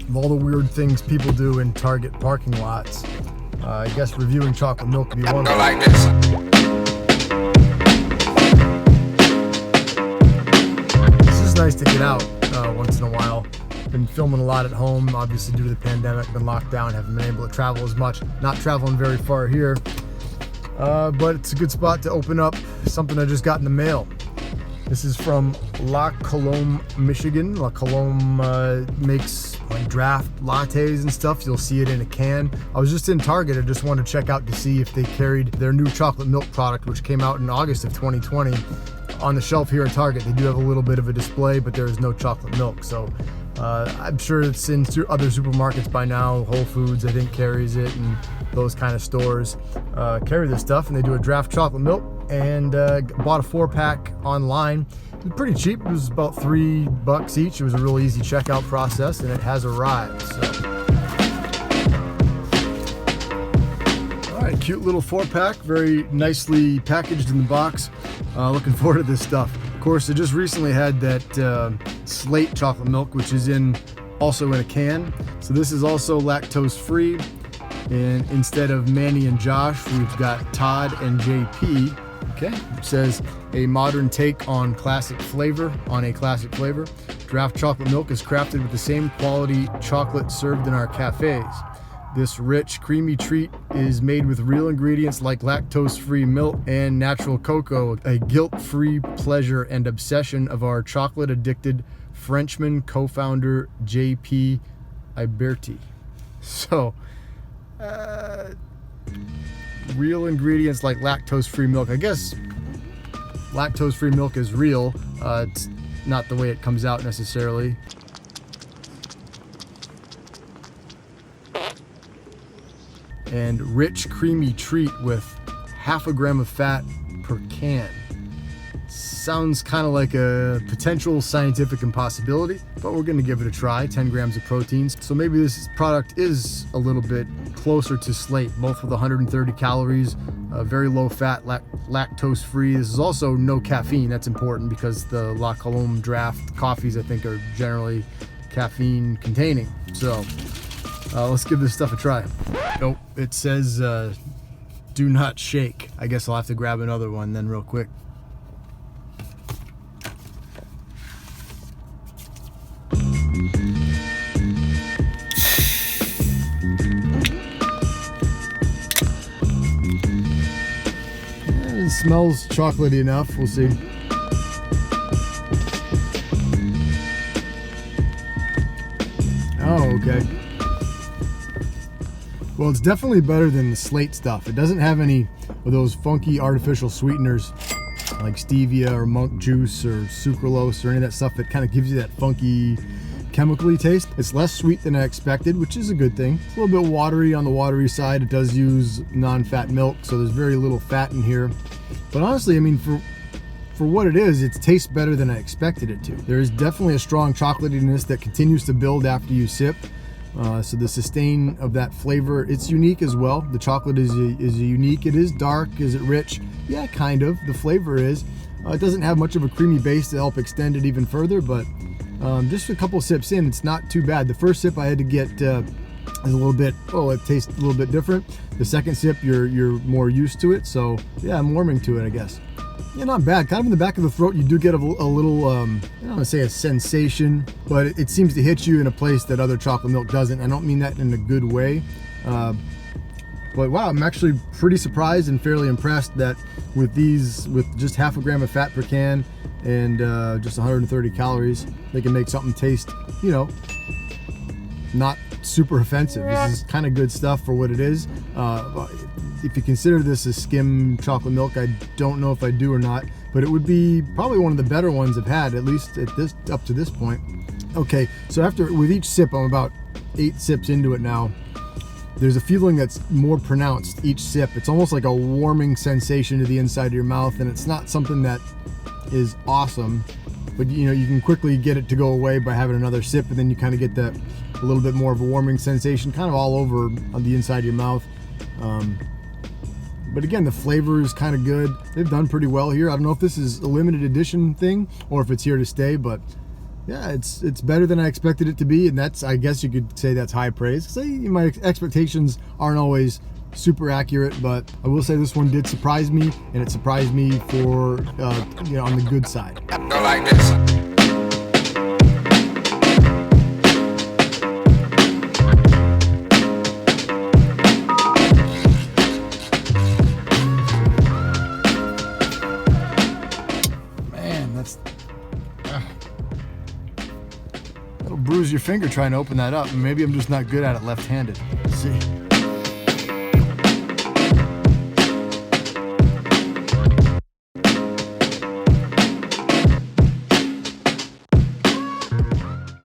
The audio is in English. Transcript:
Of all the weird things people do in Target parking lots, I guess reviewing chocolate milk would be one of them. Like this. This is nice to get out once in a while. Been filming a lot at home, obviously due to the pandemic, been locked down, haven't been able to travel as much, not traveling very far here. But it's a good spot to open up something I just got in the mail. This is from La Colombe, Michigan. La Colombe makes like draft lattes and stuff. You'll see it in a can. I was just in Target. I just wanted to check out to see if they carried their new chocolate milk product, which came out in August of 2020. On the shelf here in Target, they do have a little bit of a display, but there is no chocolate milk. So I'm sure it's in other supermarkets by now. Whole Foods, I think, carries it, and those kind of stores carry this stuff, and they do a draft chocolate milk. And bought a 4-pack online. It was pretty cheap. It was about $3 each. It was a real easy checkout process, and it has arrived. So, all right, cute little 4-pack, very nicely packaged in the box. Looking forward to this stuff. Of course, I just recently had that Slate chocolate milk, which is also in a can. So this is also lactose free. And instead of Manny and Josh, we've got Todd and JP. Okay, it says a modern take on a classic flavor. Draft chocolate milk is crafted with the same quality chocolate served in our cafes. This rich, creamy treat is made with real ingredients like lactose-free milk and natural cocoa, a guilt-free pleasure and obsession of our chocolate-addicted Frenchman co-founder JP Iberti. So, real ingredients like lactose-free milk. I guess lactose-free milk is real. It's not the way it comes out necessarily. And rich, creamy treat with 0.5 gram of fat per can. Sounds kind of like a potential scientific impossibility, but we're going to give it a try. 10 grams of proteins. So maybe this product is a little bit closer to Slate, both with 130 calories, very low fat, lactose free. This is also no caffeine. That's important because the La Colombe Draft coffees, I think, are generally caffeine containing. So let's give this stuff a try. Nope, it says do not shake. I guess I'll have to grab another one then real quick. It smells chocolatey enough. We'll see. Oh, okay. Well, it's definitely better than the Slate stuff. It doesn't have any of those funky artificial sweeteners like stevia or monk juice or sucralose or any of that stuff that kind of gives you that funky chemically taste. It's less sweet than I expected, which is a good thing. It's a little bit watery on the watery side. It does use non-fat milk, so there's very little fat in here. But honestly, I mean, for what it is, it tastes better than I expected it to. There is definitely a strong chocolatiness that continues to build after you sip. So the sustain of that flavor, it's unique as well. The chocolate is unique. It is dark. Is it rich? Yeah, kind of. The flavor is. It doesn't have much of a creamy base to help extend it even further, but just a couple sips in, it's not too bad. The first sip I had to get is a little bit, it tastes a little bit different. The second sip, you're more used to it. So yeah, I'm warming to it, I guess. Yeah, not bad. Kind of in the back of the throat, you do get a little, I don't want to say a sensation, but it seems to hit you in a place that other chocolate milk doesn't. I don't mean that in a good way. But wow, I'm actually pretty surprised and fairly impressed that with just 0.5 gram of fat per can and just 130 calories, they can make something taste, not super offensive. This is kind of good stuff for what it is. If you consider this a skim chocolate milk, I don't know if I do or not, but it would be probably one of the better ones I've had, at least up to this point. Okay, so with each sip, I'm about 8 sips into it now. There's a feeling that's more pronounced each sip. It's almost like a warming sensation to the inside of your mouth, and it's not something that is awesome, but you can quickly get it to go away by having another sip, and then you kind of get that a little bit more of a warming sensation kind of all over on the inside of your mouth. But again, the flavor is kind of good. They've done pretty well here. I don't know if this is a limited edition thing or if it's here to stay, but yeah, it's better than I expected it to be, and that's, I guess you could say that's high praise. Say my expectations aren't always super accurate, but I will say this one did surprise me, and it surprised me for on the good side. Go like this. That'll bruise your finger trying to open that up. Maybe I'm just not good at it left-handed. Let's see.